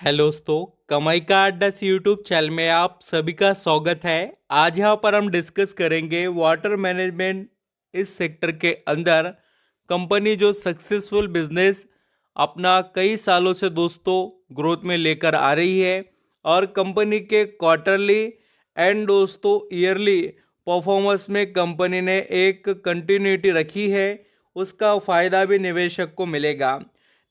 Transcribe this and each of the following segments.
Hello दोस्तों, कमाई का अड्डा से यूट्यूब चैनल में आप सभी का स्वागत है। आज यहाँ पर हम डिस्कस करेंगे वाटर मैनेजमेंट। इस सेक्टर के अंदर कंपनी जो सक्सेसफुल बिजनेस अपना कई सालों से दोस्तों ग्रोथ में लेकर आ रही है और कंपनी के क्वार्टरली एंड दोस्तों ईयरली परफॉर्मेंस में कंपनी ने एक कंटिन्यूटी रखी है, उसका फायदा भी निवेशक को मिलेगा।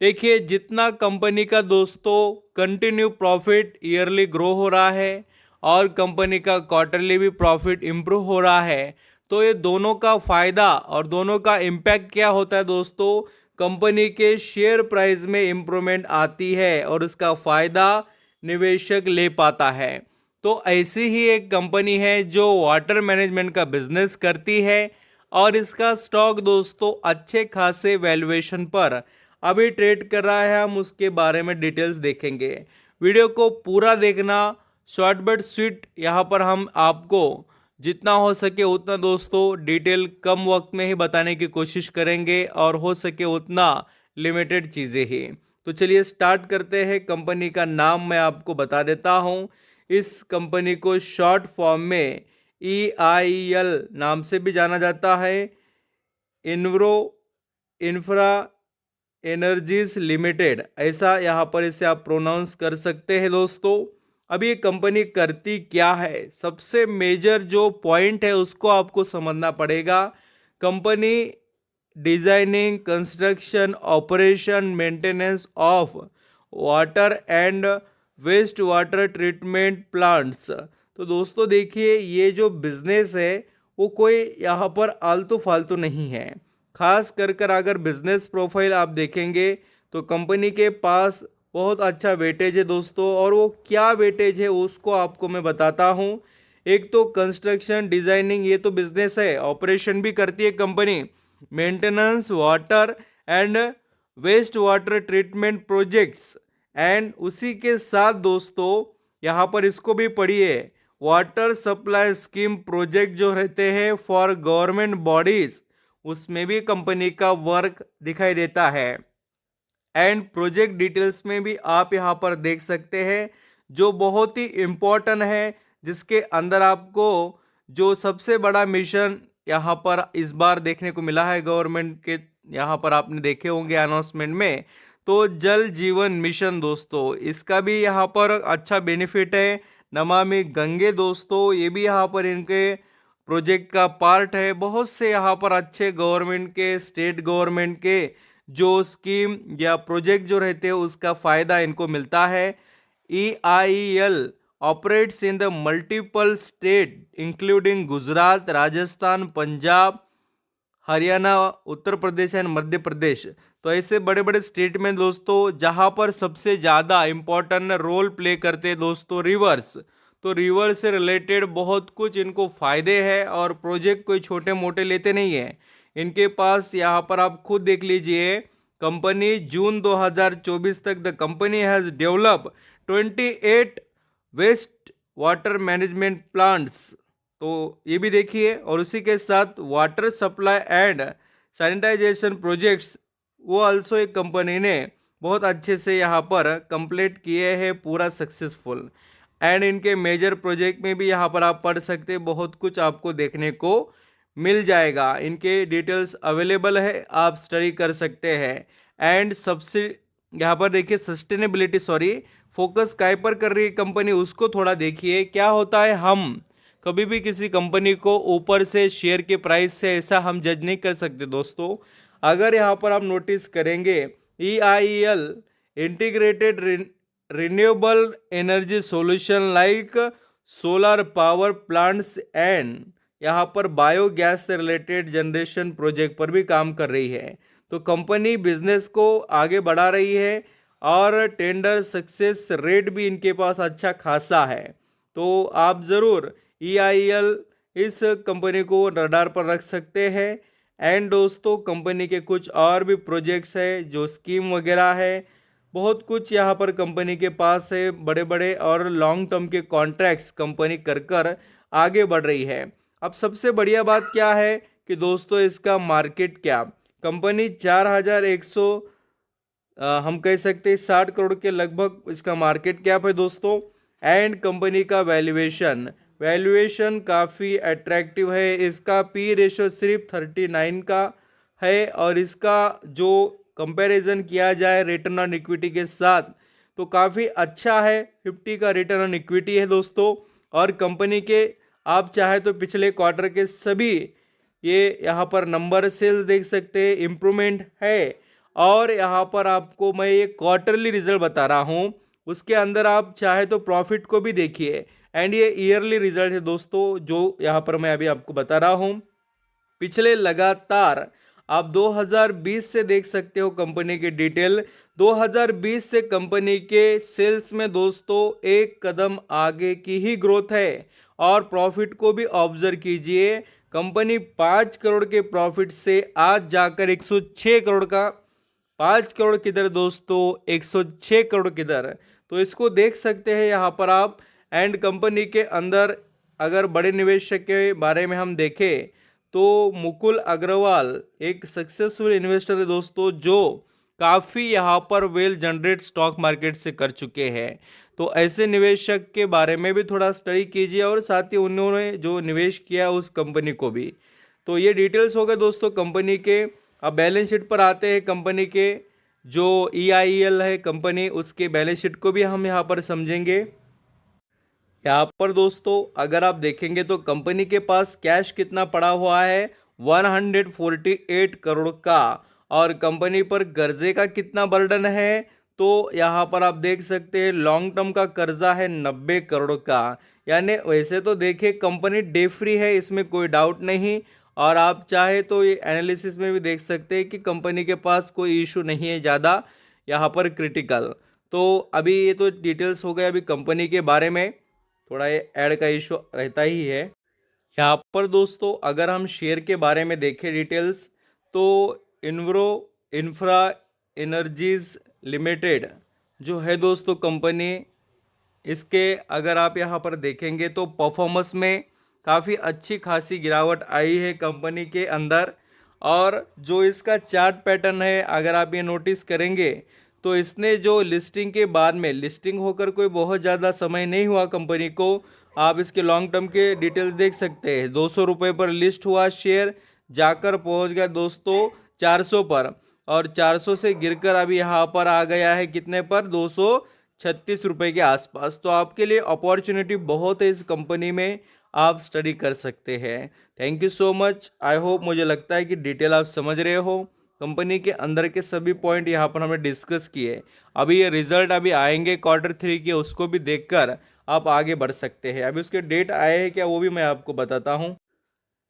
देखिए, जितना कंपनी का दोस्तों कंटिन्यू प्रॉफिट ईयरली ग्रो हो रहा है और कंपनी का क्वार्टरली भी प्रॉफिट इम्प्रूव हो रहा है, तो ये दोनों का फायदा और दोनों का इम्पैक्ट क्या होता है दोस्तों, कंपनी के शेयर प्राइस में इम्प्रूवमेंट आती है और उसका फायदा निवेशक ले पाता है। तो ऐसी ही एक कंपनी है जो वाटर मैनेजमेंट का बिजनेस करती है और इसका स्टॉक दोस्तों अच्छे खासे वैल्यूएशन पर अभी ट्रेड कर रहा है। हम उसके बारे में डिटेल्स देखेंगे। वीडियो को पूरा देखना, शॉर्ट बट स्वीट। यहाँ पर हम आपको जितना हो सके उतना दोस्तों डिटेल कम वक्त में ही बताने की कोशिश करेंगे और हो सके उतना लिमिटेड चीज़ें ही। तो चलिए स्टार्ट करते हैं। कंपनी का नाम मैं आपको बता देता हूँ। इस कंपनी को शॉर्ट फॉर्म में EIL नाम से भी जाना जाता है। इन्व्रो इंफ्रा एनर्जीज लिमिटेड, ऐसा यहाँ पर इसे आप प्रोनाउंस कर सकते हैं दोस्तों। अभी ये कंपनी करती क्या है, सबसे मेजर जो पॉइंट है उसको आपको समझना पड़ेगा। Company designing, construction, operation, maintenance of water and waste water treatment plants. तो दोस्तों देखिए, ये जो बिजनेस है वो कोई यहाँ पर आलतू फालतू नहीं है। खास कर अगर बिजनेस प्रोफाइल आप देखेंगे तो कंपनी के पास बहुत अच्छा वेटेज है दोस्तों। और वो क्या वेटेज है उसको आपको मैं बताता हूँ। एक तो कंस्ट्रक्शन डिजाइनिंग, ये तो बिजनेस है। ऑपरेशन भी करती है company. Maintenance, water and waste water treatment projects, and उसी के साथ दोस्तों यहाँ पर इसको भी पढ़िए, वाटर सप्लाई स्कीम प्रोजेक्ट जो रहते हैं फॉर गवर्नमेंट बॉडीज, उसमें भी कंपनी का वर्क दिखाई देता है। एंड प्रोजेक्ट डिटेल्स में भी आप यहाँ पर देख सकते हैं, जो बहुत ही इम्पोर्टेंट है, जिसके अंदर आपको जो सबसे बड़ा मिशन यहाँ पर इस बार देखने को मिला है गवर्नमेंट के, यहाँ पर आपने देखे होंगे अनाउंसमेंट में, तो जल जीवन मिशन दोस्तों, इसका भी यहाँ पर अच्छा बेनिफिट है। नमामि गंगे दोस्तों, ये भी यहाँ पर इनके प्रोजेक्ट का पार्ट है। बहुत से यहाँ पर अच्छे गवर्नमेंट के, स्टेट गवर्नमेंट के जो स्कीम या प्रोजेक्ट जो रहते हैं उसका फायदा इनको मिलता है। EIL operates in the multiple state including Gujarat, Rajasthan, Punjab, Haryana, Uttar Pradesh and Madhya Pradesh. तो ऐसे बड़े बड़े स्टेट में दोस्तों जहां पर सबसे ज़्यादा इम्पोर्टेंट रोल प्ले करते हैं दोस्तों रिवर्स। तो रिवर से रिलेटेड बहुत कुछ इनको फायदे हैं और प्रोजेक्ट कोई छोटे मोटे लेते नहीं है इनके पास। यहाँ पर आप खुद देख लीजिए, कंपनी जून 2024 तक the company has develop 28 waste water management plants. तो ये भी देखिए, और उसी के साथ water supply and sanitization projects वो आल्सो एक कंपनी ने बहुत अच्छे से यहाँ पर कंप्लीट किए हैं, पूरा सक्सेसफुल। एंड इनके मेजर प्रोजेक्ट में भी यहाँ पर आप पढ़ सकते हैं, बहुत कुछ आपको देखने को मिल जाएगा। इनके डिटेल्स अवेलेबल है, आप स्टडी कर सकते हैं। एंड सबसे यहाँ पर देखिए सस्टेनेबिलिटी, सॉरी, फोकस काय पर कर रही है कंपनी उसको थोड़ा देखिए। क्या होता है, हम कभी भी किसी कंपनी को ऊपर से शेयर के प्राइस से ऐसा हम जज नहीं कर सकते दोस्तों। अगर यहाँ पर आप नोटिस करेंगे, EIL integrated renewable energy solution like solar power plants and यहाँ पर बायोगैस से रिलेटेड जनरेशन प्रोजेक्ट पर भी काम कर रही है। तो कंपनी बिजनेस को आगे बढ़ा रही है और टेंडर सक्सेस रेट भी इनके पास अच्छा खासा है। तो आप ज़रूर EIL इस कंपनी को रडार पर रख सकते हैं। एंड दोस्तों कंपनी के कुछ और भी प्रोजेक्ट्स है, जो स्कीम वगैरह है, बहुत कुछ यहाँ पर कंपनी के पास है। बड़े बड़े और लॉन्ग टर्म के कॉन्ट्रैक्ट्स कंपनी कर कर आगे बढ़ रही है। अब सबसे बढ़िया बात क्या है कि दोस्तों इसका मार्केट क्या, कंपनी हम कह सकते हैं 60 करोड़ के लगभग इसका मार्केट कैप है दोस्तों। एंड कंपनी का वैल्यूएशन काफ़ी अट्रैक्टिव है। इसका पी रेशो सिर्फ 39 का है और इसका जो कंपैरिजन किया जाए रिटर्न ऑन इक्विटी के साथ तो काफ़ी अच्छा है। 50 का रिटर्न ऑन इक्विटी है दोस्तों। और कंपनी के आप चाहे तो पिछले क्वार्टर के सभी ये यहाँ पर नंबर सेल्स देख सकते हैं, इम्प्रूवमेंट है। और यहाँ पर आपको मैं ये क्वार्टरली रिजल्ट बता रहा हूँ, उसके अंदर आप चाहे तो प्रॉफिट को भी देखिए। एंड ये ईयरली रिजल्ट है दोस्तों जो यहाँ पर मैं अभी आपको बता रहा हूँ। पिछले लगातार आप 2020 से देख सकते हो कंपनी की डिटेल। 2020 से कंपनी के सेल्स में दोस्तों एक कदम आगे की ही ग्रोथ है। और प्रॉफिट को भी ऑब्जर्व कीजिए, कंपनी 5 करोड़ के प्रॉफिट से आज जाकर 106 करोड़ का, 5 करोड़ किधर दोस्तों, 106 करोड़ किधर, तो इसको देख सकते हैं यहाँ पर आप। एंड कंपनी के अंदर अगर बड़े निवेशक के बारे में हम देखें तो मुकुल अग्रवाल एक सक्सेसफुल इन्वेस्टर है दोस्तों, जो काफ़ी यहाँ पर वेल जनरेट स्टॉक मार्केट से कर चुके हैं। तो ऐसे निवेशक के बारे में भी थोड़ा स्टडी कीजिए और साथ ही उन्होंने जो निवेश किया उस कंपनी को भी। तो ये डिटेल्स हो गए दोस्तों कंपनी के। अब बैलेंस शीट पर आते हैं। कंपनी के जो EIEL है कंपनी, उसके बैलेंस शीट को भी हम यहाँ पर समझेंगे। यहाँ पर दोस्तों अगर आप देखेंगे तो कंपनी के पास कैश कितना पड़ा हुआ है, 148 करोड़ का। और कंपनी पर कर्जे का कितना बर्डन है, तो यहाँ पर आप देख सकते हैं लॉन्ग टर्म का कर्जा है 90 करोड़ का। यानी वैसे तो देखिए कंपनी डे फ्री है, इसमें कोई डाउट नहीं। और आप चाहे तो ये एनालिसिस में भी देख सकते हैं कि कंपनी के पास कोई इशू नहीं है ज़्यादा यहाँ पर क्रिटिकल। तो अभी ये तो डिटेल्स हो गए अभी कंपनी के बारे में, थोड़ा ये ऐड का इशू रहता ही है। यहाँ पर दोस्तों अगर हम शेयर के बारे में देखें डिटेल्स, तो इन्व्रो इंफ्रा एनर्जीज लिमिटेड जो है दोस्तों कंपनी, इसके अगर आप यहाँ पर देखेंगे तो परफॉर्मेंस में काफ़ी अच्छी खासी गिरावट आई है कंपनी के अंदर। और जो इसका चार्ट पैटर्न है अगर आप ये नोटिस करेंगे तो इसने जो लिस्टिंग के बाद में, लिस्टिंग होकर कोई बहुत ज़्यादा समय नहीं हुआ कंपनी को, आप इसके लॉन्ग टर्म के डिटेल्स देख सकते हैं। 200 रुपये पर लिस्ट हुआ शेयर, जाकर पहुंच गया दोस्तों 400 पर। और 400 से गिरकर अभी यहाँ पर आ गया है कितने पर, 236 रुपये के आसपास। तो आपके लिए अपॉर्चुनिटी बहुत है इस कंपनी में, आप स्टडी कर सकते हैं। Thank you so much. I hope, मुझे लगता है कि डिटेल आप समझ रहे हो। कंपनी के अंदर के सभी पॉइंट यहाँ पर हमने डिस्कस किए। अभी ये रिजल्ट अभी आएंगे Q3 के, उसको भी देखकर आप आगे बढ़ सकते हैं। अभी उसके डेट आए हैं क्या, वो भी मैं आपको बताता हूँ।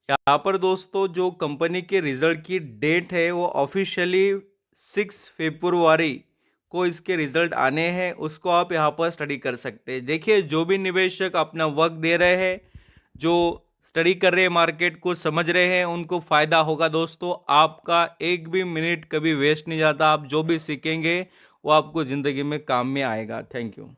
यहाँ पर दोस्तों जो कंपनी के रिजल्ट की डेट है वो ऑफिशियली 6 फरवरी को इसके रिजल्ट आने हैं, उसको आप यहाँ पर स्टडी कर सकते हैं। देखिए जो भी निवेशक अपना वक्त दे रहे हैं, जो स्टडी कर रहे हैं, मार्केट को समझ रहे हैं, उनको फ़ायदा होगा दोस्तों। आपका एक भी मिनट कभी वेस्ट नहीं जाता। आप जो भी सीखेंगे वो आपको ज़िंदगी में काम में आएगा। Thank you.